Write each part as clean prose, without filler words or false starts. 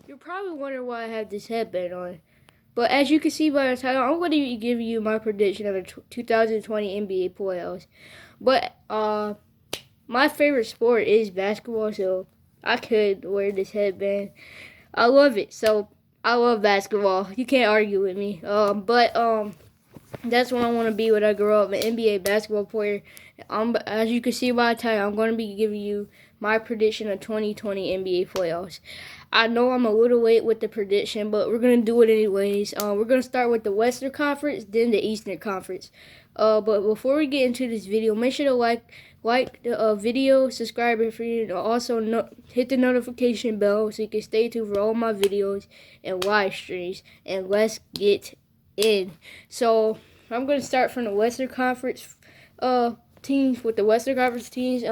You're probably wondering why I have this headband on. But as you can see by the title, I'm going to be giving you my prediction of the 2020 NBA playoffs. But my favorite sport is basketball, so I could wear this headband. I love it. So I love basketball. You can't argue with me. But that's what I want to be when I grow up, an NBA basketball player. As you can see by the title, I'm going to be giving you my prediction of 2020 NBA playoffs. I know I'm a little late with the prediction, but we're going to do it anyways. We're going to start with the Western Conference, then the Eastern Conference. But before we get into this video, make sure to like the video, subscribe if you, and also hit the notification bell so you can stay tuned for all my videos and live streams. And let's get in. So I'm going to start from the Western Conference teams with the Western Conference teams.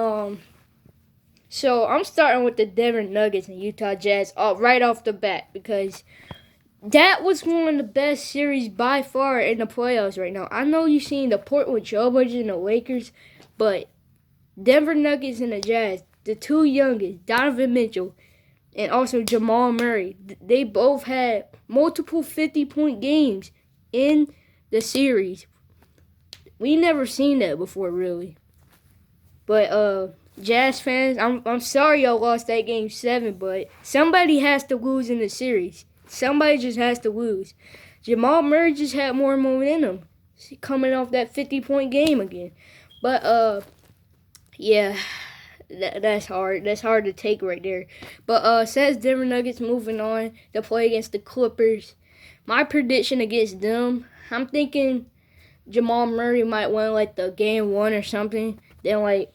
So I'm starting with the Denver Nuggets and Utah Jazz right off the bat because that was one of the best series by far in the playoffs right now. I know you've seen the Portland Trailblazers and the Lakers, but Denver Nuggets and the Jazz, the two youngest, Donovan Mitchell and also Jamal Murray, they both had multiple 50-point games in the series. We never seen that before, really. But Jazz fans, I'm sorry y'all lost that game 7, but somebody has to lose in the series. Somebody just has to lose. Jamal Murray just had more momentum coming off that 50-point game again. But yeah, that's hard. That's hard to take right there. But says Denver Nuggets moving on to play against the Clippers. My prediction against them, I'm thinking Jamal Murray might win like the game 1 or something. Then like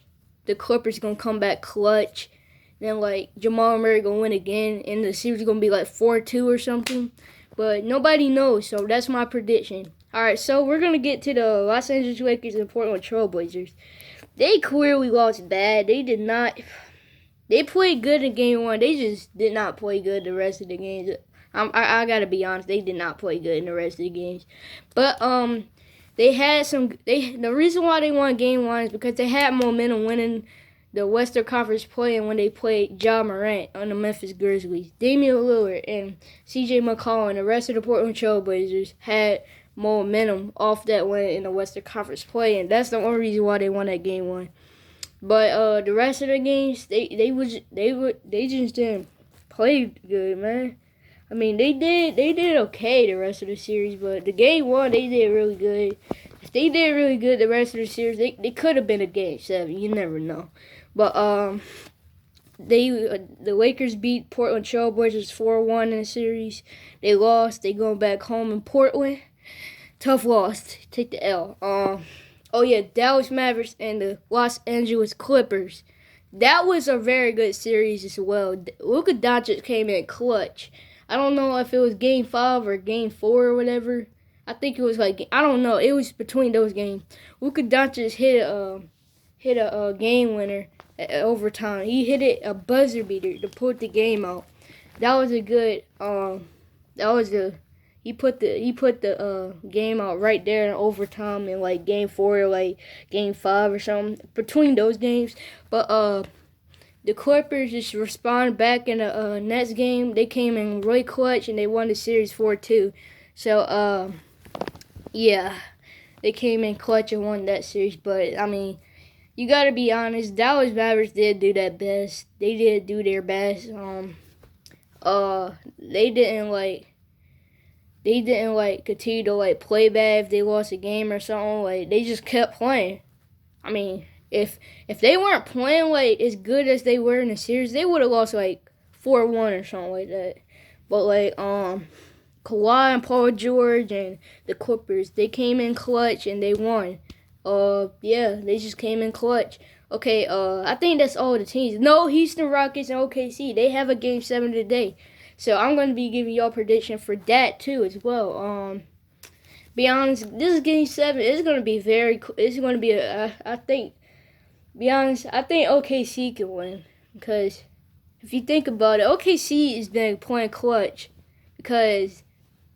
the Clippers gonna come back clutch. Then like Jamal Murray gonna win again, and the series gonna be like 4-2 or something. But nobody knows, so that's my prediction. All right, so we're gonna get to the Los Angeles Lakers and Portland Trailblazers. They clearly lost bad. They did not. They played good in game 1. They just did not play good the rest of the games. I gotta be honest. They did not play good in the rest of the games. But they had some. The reason why they won game 1 is because they had momentum winning the Western Conference play when they played Ja Morant on the Memphis Grizzlies. Damian Lillard and C.J. McCollum and the rest of the Portland Trailblazers had momentum off that win in the Western Conference play, and that's the only reason why they won that game 1. But the rest of the games, they just didn't play good, man. I mean, they did okay the rest of the series, but the game 1 they did really good. If they did really good the rest of the series, they could have been a game 7. You never know. But the Lakers beat Portland Trailblazers 4-1 in the series. They lost. They going back home in Portland. Tough loss. Take the L. Oh yeah, Dallas Mavericks and the Los Angeles Clippers. That was a very good series as well. Luka Doncic came in clutch. I don't know if it was game 5 or game 4 or whatever. I think it was like, I don't know. It was between those games. Luka Doncic hit a game winner at overtime. He hit it a buzzer beater to put the game out. That was a good he put the game out right there in overtime in like game 4 or like game 5 or something between those games. But the Clippers just responded back in the Nets game. They came in really clutch and they won the series 4-2. So yeah, they came in clutch and won that series. But I mean, you gotta be honest. Dallas Mavericks did do that best. They did do their best. They didn't continue to play bad if they lost a game or something. Like they just kept playing. I mean, if they weren't playing as good as they were in the series, they would have lost 4-1 or something like that. But Kawhi and Paul George and the Clippers, they came in clutch and they won. Yeah, they just came in clutch. Okay, I think that's all the teams. No, Houston Rockets and OKC, they have a game 7 today. So I'm going to be giving y'all prediction for that too as well. Be honest, this game 7 is going to be I think OKC can win. Because if you think about it, OKC has been playing clutch. Because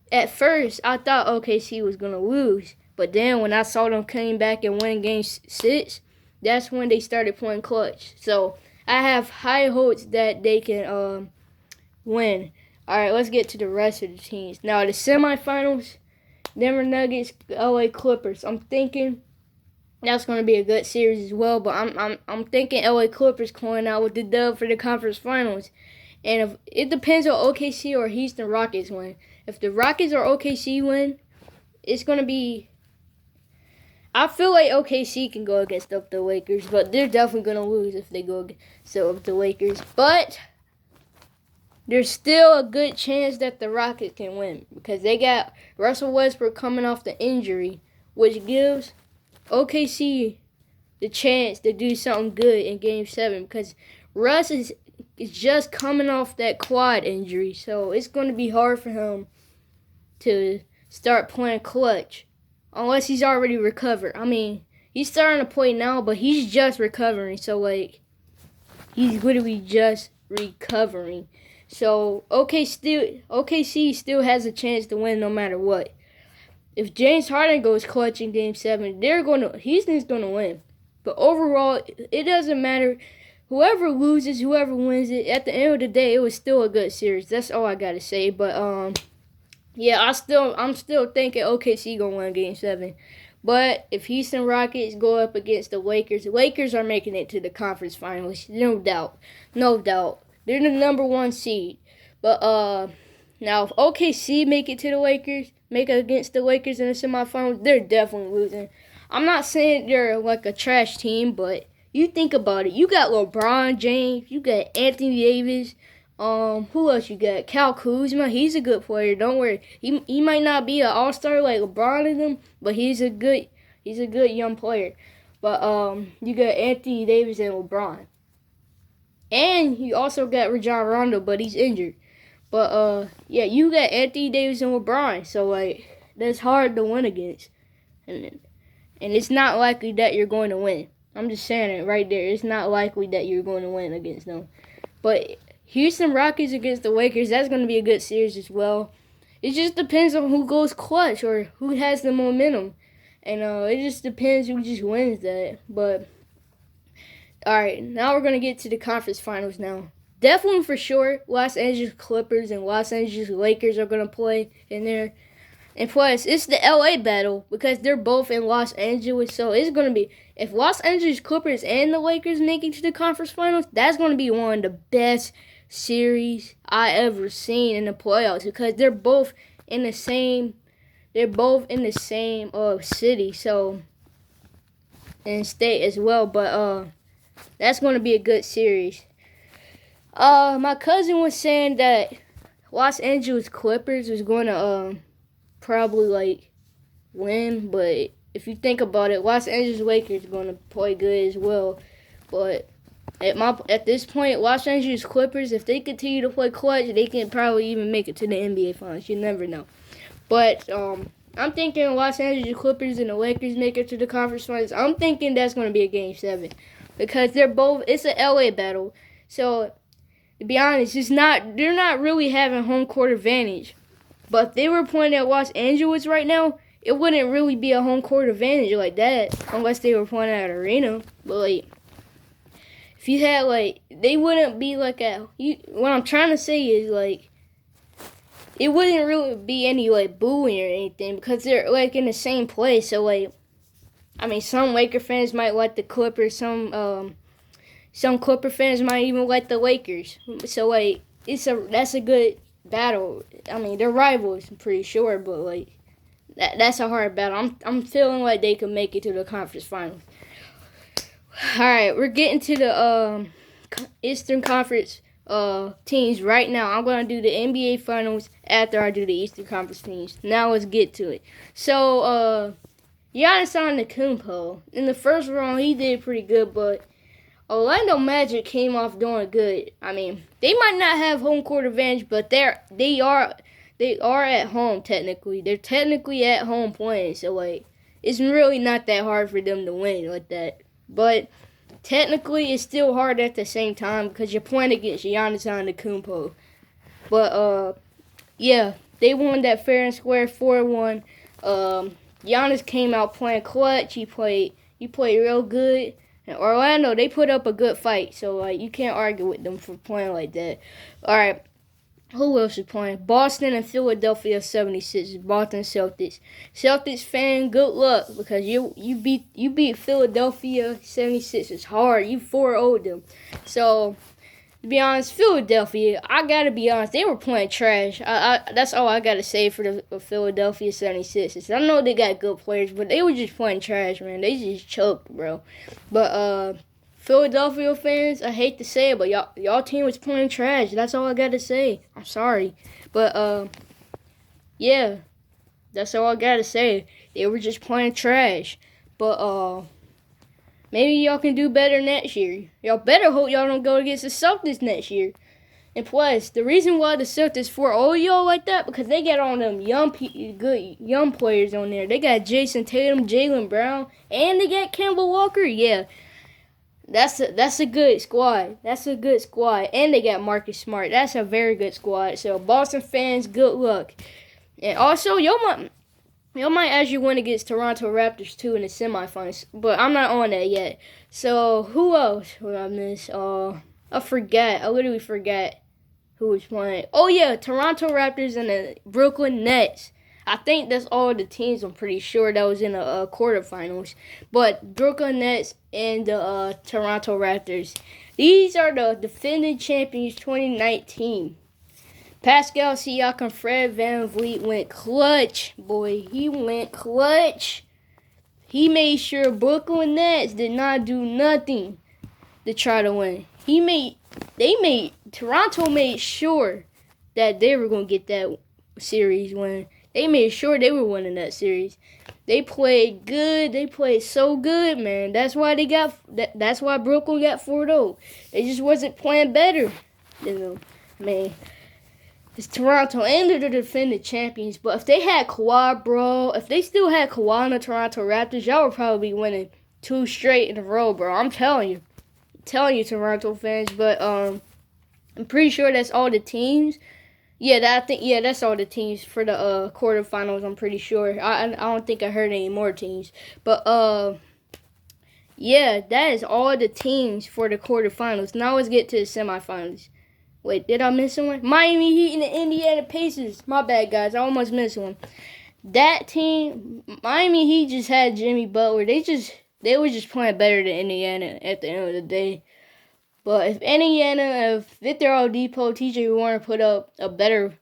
at first, I thought OKC was going to lose. But then when I saw them came back and win game 6, that's when they started playing clutch. So I have high hopes that they can win. All right, let's get to the rest of the teams. Now, the semifinals, Denver Nuggets, LA Clippers. I'm thinking that's going to be a good series as well, but I'm thinking LA Clippers going out with the dub for the conference finals. And if it depends on OKC or Houston Rockets win. If the Rockets or OKC win, it's going to be... I feel like OKC can go against the Lakers, but they're definitely going to lose if they go against the Lakers. But there's still a good chance that the Rockets can win because they got Russell Westbrook coming off the injury, which gives OKC the chance to do something good in Game 7 because Russ is just coming off that quad injury, so it's going to be hard for him to start playing clutch unless he's already recovered. I mean, he's starting to play now, but he's just recovering, so, like, he's literally just recovering. So, OKC still has a chance to win no matter what. If James Harden goes clutch in Game 7, Houston's going to win. But overall, it doesn't matter. Whoever loses, whoever wins it, at the end of the day, it was still a good series. That's all I got to say. But, yeah, I'm still thinking OKC going to win Game 7. But if Houston Rockets go up against the Lakers are making it to the conference finals. No doubt. No doubt. They're the number 1 seed. But, now if OKC make it against the Lakers in the semifinals, they're definitely losing. I'm not saying they're like a trash team, but you think about it. You got LeBron James. You got Anthony Davis. Who else you got? Kyle Kuzma. He's a good player. Don't worry. He might not be an all-star like LeBron and them, but he's a good young player. But you got Anthony Davis and LeBron. And you also got Rajon Rondo, but he's injured. But yeah, you got Anthony Davis and LeBron, so like that's hard to win against. And it's not likely that you're going to win. I'm just saying it right there. It's not likely that you're going to win against them. But Houston Rockets against the Lakers, that's going to be a good series as well. It just depends on who goes clutch or who has the momentum. And it just depends who just wins that. But, all right, now we're going to get to the conference finals now. Definitely for sure, Los Angeles Clippers and Los Angeles Lakers are going to play in there. And plus, it's the LA battle because they're both in Los Angeles. So it's going to be, if Los Angeles Clippers and the Lakers make it to the conference finals, that's going to be one of the best series I ever seen in the playoffs because they're both in the same city, so, and state as well. But that's going to be a good series. My cousin was saying that Los Angeles Clippers was going to probably like win, but if you think about it, Los Angeles Lakers are going to play good as well. But at this point, Los Angeles Clippers, if they continue to play clutch, they can probably even make it to the NBA Finals. You never know. But I'm thinking Los Angeles Clippers and the Lakers make it to the conference finals. I'm thinking that's going to be a Game 7 because it's an LA battle. So to be honest, they're not really having home court advantage. But if they were playing at Los Angeles right now, it wouldn't really be a home court advantage like that unless they were playing at an arena. But like, if you had like, they wouldn't be like what I'm trying to say is like, it wouldn't really be any like booing or anything because they're like in the same place. So like, I mean, some Laker fans might like the Clippers. Some Clipper fans might even like the Lakers. So like, that's a good battle. I mean, they're rivals, I'm pretty sure, but like, that's a hard battle. I'm feeling like they could make it to the conference finals. All right, we're getting to the Eastern Conference teams right now. I'm gonna do the NBA Finals after I do the Eastern Conference teams. Now let's get to it. So Giannis Antetokounmpo in the first round he did pretty good, but Orlando Magic came off doing good. I mean, they might not have home court advantage, but they are at home technically. They're technically at home playing, so like it's really not that hard for them to win like that. But technically, it's still hard at the same time because you're playing against Giannis Antetokounmpo. But yeah, they won that fair and square 4-1. Giannis came out playing clutch. He played real good. And Orlando, they put up a good fight, so like you can't argue with them for playing like that. All right, Who else is playing? Boston and Philadelphia 76ers. Boston Celtics. Celtics fan, good luck because you beat Philadelphia 76ers hard. You 4-0'd them. So to be honest, Philadelphia, I gotta be honest, they were playing trash. That's all I gotta say for the Philadelphia 76ers. I know they got good players, but they were just playing trash, man. They just choked, bro. But Philadelphia fans, I hate to say it, but y'all team was playing trash. That's all I gotta say. I'm sorry, but yeah, that's all I gotta say. They were just playing trash. But maybe y'all can do better next year. Y'all better hope y'all don't go against the Celtics next year. And plus, the reason why the Celtics for all y'all like that because they got on them good young players on there. They got Jason Tatum, Jaylen Brown, and they got Kemba Walker. Yeah. That's a good squad. That's a good squad. And they got Marcus Smart. That's a very good squad. So Boston fans, good luck. And also, y'all might actually win against Toronto Raptors too in the semifinals. But I'm not on that yet. So who else would I miss? I forgot. I literally forgot who was playing. Oh yeah, Toronto Raptors and the Brooklyn Nets. I think that's all the teams. I'm pretty sure that was in the quarterfinals. But Brooklyn Nets and the Toronto Raptors. These are the defending champions 2019. Pascal Siakam, Fred VanVleet went clutch. Boy, he went clutch. He made sure Brooklyn Nets did not do nothing to try to win. Toronto made sure that they were going to get that series win. They made sure they were winning that series. They played good. They played so good, man. That's why That's why Brooklyn got 4-0. They just wasn't playing better than them, man. It's Toronto, and they're the defending champions. But if they had Kawhi, bro, if they still had Kawhi and the Toronto Raptors, y'all would probably be winning 2 straight in a row, bro. I'm telling you, Toronto fans. But I'm pretty sure that's all the teams. That's all the teams for the quarterfinals. I'm pretty sure. I don't think I heard any more teams, but that is all the teams for the quarterfinals. Now let's get to the semifinals. Wait, did I miss someone? Miami Heat and the Indiana Pacers. My bad, guys. I almost missed one. That team, Miami Heat just had Jimmy Butler. They were just playing better than Indiana at the end of the day. But if Victor Oladipo, TJ Warren put up a better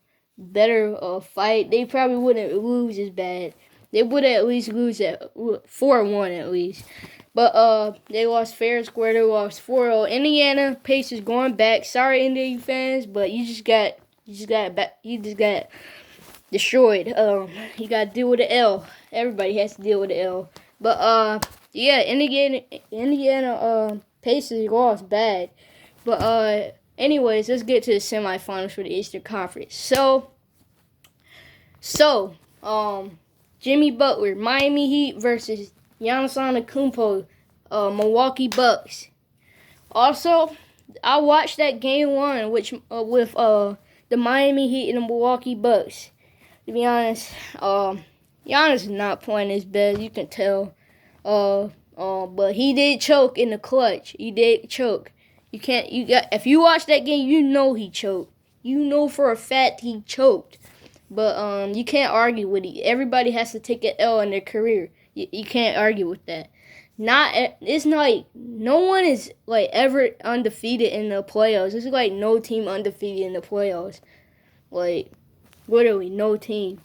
fight, they probably wouldn't lose as bad. They would at least lose at 4-1 at least. But they lost fair and square. They lost 4-0. Indiana Pacers going back. Sorry, Indiana fans, but you just got destroyed. You got to deal with the L. Everybody has to deal with the L. But Indiana Pacers lost bad. But anyways, let's get to the semifinals for the Eastern Conference. So Jimmy Butler, Miami Heat versus Giannis Antetokounmpo, Milwaukee Bucks. Also, I watched that game 1 with the Miami Heat and the Milwaukee Bucks. To be honest, Giannis is not playing his best. You can tell. But he did choke in the clutch. He did choke. If you watch that game, you know he choked. You know for a fact he choked. But you can't argue with it. Everybody has to take an L in their career. You can't argue with that. It's like no one is like ever undefeated in the playoffs. It's like no team undefeated in the playoffs. Like literally no team.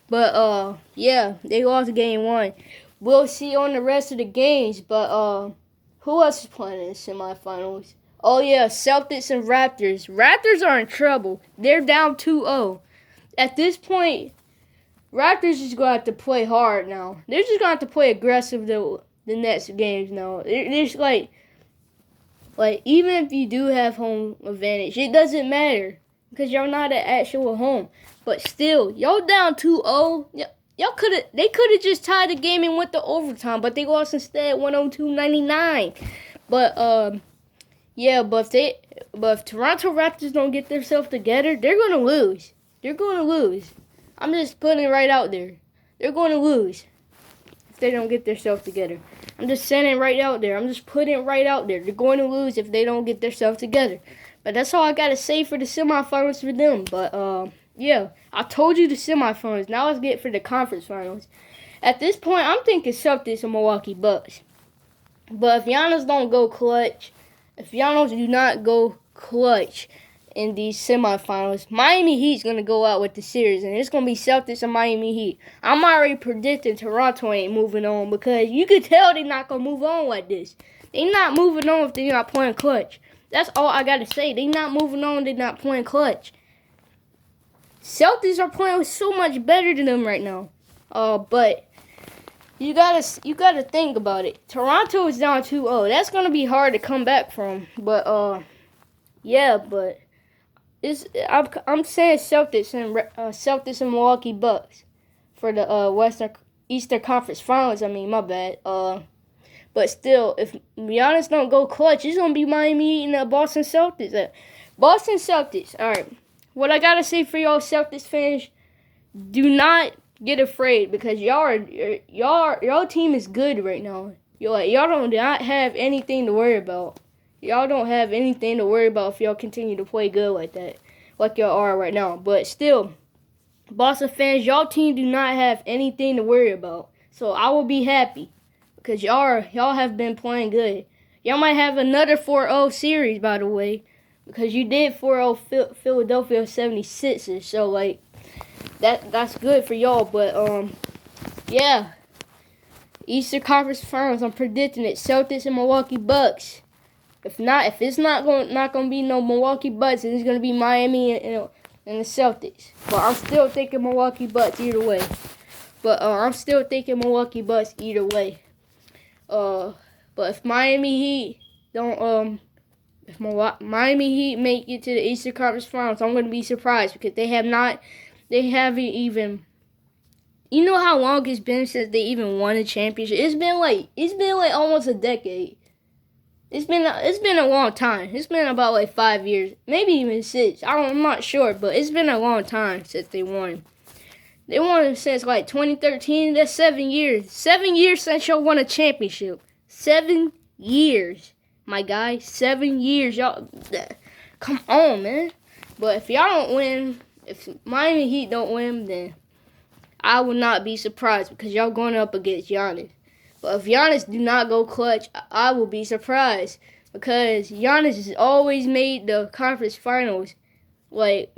But they lost game 1. We'll see on the rest of the games. But who else is playing in the semifinals? Oh yeah, Celtics and Raptors. Raptors are in trouble. They're down 2-0. At this point, Raptors just going to have to play hard now. They're just going to have to play aggressive the next games now. It's like even if you do have home advantage, it doesn't matter because y'all not at actual home. But still, y'all down 2-0. They could have just tied the game and went to overtime, but they lost instead 102-99. But if Toronto Raptors don't get themselves together, they're going to lose. They're going to lose. I'm just putting it right out there. They're going to lose if they don't get themselves together. I'm just saying it right out there. I'm just putting it right out there. They're going to lose if they don't get themselves together. But that's all I gotta say for the semifinals for them. But yeah, I told you the semifinals. Now let's get for the conference finals. At this point, I'm thinking Celtics and Milwaukee Bucks. But if Giannis don't go clutch, if Giannis do not go clutch in these semifinals, Miami Heat's going to go out with the series, and it's going to be Celtics and Miami Heat. I'm already predicting Toronto ain't moving on because you can tell they're not going to move on like this. They're not moving on if they're not playing clutch. That's all I got to say. They're not moving on, they're not playing clutch. Celtics are playing so much better than them right now. But you gotta think about it. Toronto is down 2-0. That's gonna be hard to come back from. But yeah. But I'm saying Celtics and Milwaukee Bucks for the Eastern Conference Finals. I mean, my bad. But still, if Giannis don't go clutch, it's gonna be Miami and the Boston Celtics. Boston Celtics. All right. What I gotta say for y'all Celtics fans, do not get afraid because y'all team is good right now. Y'all do not have anything to worry about. Y'all don't have anything to worry about if y'all continue to play good like that, like y'all are right now. But still, Boston fans, y'all team do not have anything to worry about. So I will be happy because y'all have been playing good. Y'all might have another 4-0 series, by the way, because you did 4-0 Philadelphia 76ers. So like that's good for y'all. But yeah. Eastern Conference Finals, I'm predicting it. Celtics and Milwaukee Bucks. If it's not gonna be no Milwaukee Bucks, it's gonna be Miami and the Celtics. But I'm still thinking Milwaukee Bucks either way. But if Miami Heat don't if Miami Heat make it to the Eastern Conference Finals, I'm gonna be surprised because they haven't even. You know how long it's been since they even won a championship? It's been like almost a decade. It's been a long time. It's been about like 5 years, maybe even 6. I'm not sure, but it's been a long time since they won. They won since like 2013. That's 7 years. 7 years since y'all won a championship. 7 years, my guy. 7 years, y'all. Come on, man. But if y'all don't win, if Miami Heat don't win, then I will not be surprised because y'all going up against Giannis. But if Giannis do not go clutch, I will be surprised because Giannis has always made the conference finals. Like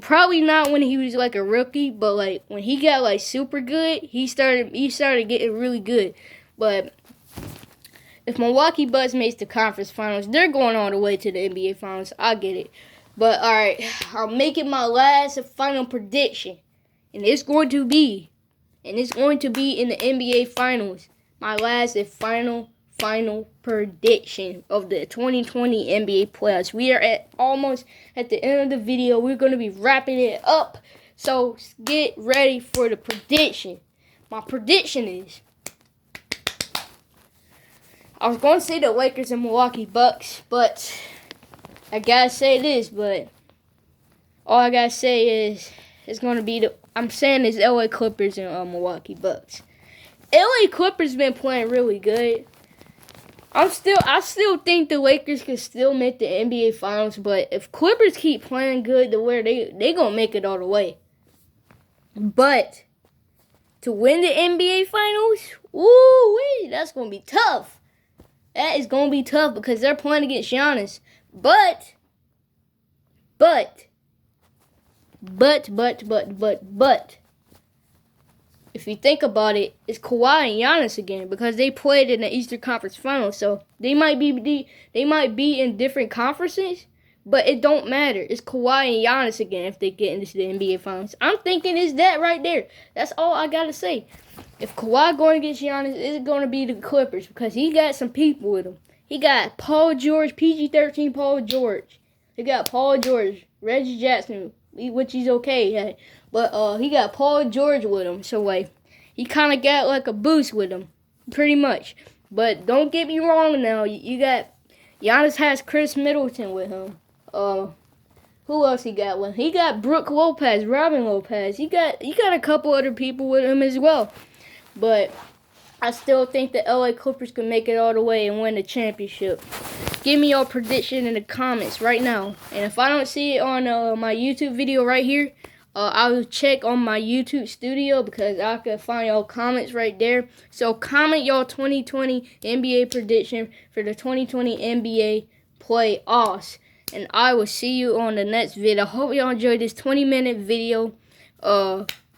probably not when he was like a rookie, but like when he got like super good, he started getting really good. But if Milwaukee Bucks makes the conference finals, they're going all the way to the NBA finals. I get it. But all right, I'll make it my last and final prediction. And it's going to be in the NBA Finals. My last and final prediction of the 2020 NBA playoffs. We are almost at the end of the video. We're going to be wrapping it up. So get ready for the prediction. My prediction is, I was going to say the Lakers and Milwaukee Bucks, but I got to say this, but all I got to say is it's going to be I'm saying it's LA Clippers and Milwaukee Bucks. LA Clippers been playing really good. I still think the Lakers can still make the NBA Finals, but if Clippers keep playing good to where they gonna make it all the way. But to win the NBA Finals, that's gonna be tough. That is gonna be tough because they're playing against Giannis. But if you think about it, it's Kawhi and Giannis again because they played in the Eastern Conference Finals. So they might be in different conferences, but it don't matter. It's Kawhi and Giannis again if they get into the NBA Finals. I'm thinking it's that right there. That's all I gotta say. If Kawhi going against Giannis, it's gonna be the Clippers because he got some people with him. He got Paul George, PG-13 Paul George. He got Paul George, Reggie Jackson, which he's okay, but he got Paul George with him, so like he kind of got like a boost with him, pretty much. But don't get me wrong now, you got Giannis has Chris Middleton with him. Who else he got with him? He got Brooke Lopez, Robin Lopez. He got a couple other people with him as well. But I still think the LA Clippers can make it all the way and win the championship. give me your prediction in the comments right now. And if I don't see it on my YouTube video right here, I will check on my YouTube studio because I can find y'all comments right there. So comment y'all 2020 NBA prediction for the 2020 NBA playoffs. And I will see you on the next video. I hope y'all enjoyed this 20-minute video.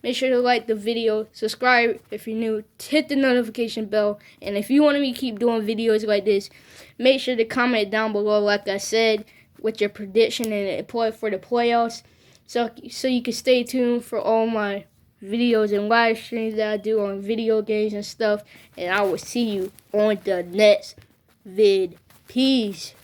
Make sure to like the video, subscribe if you're new, hit the notification bell, and if you want me to keep doing videos like this, make sure to comment down below, like I said, with your prediction and for the playoffs, so you can stay tuned for all my videos and live streams that I do on video games and stuff, and I will see you on the next vid. Peace.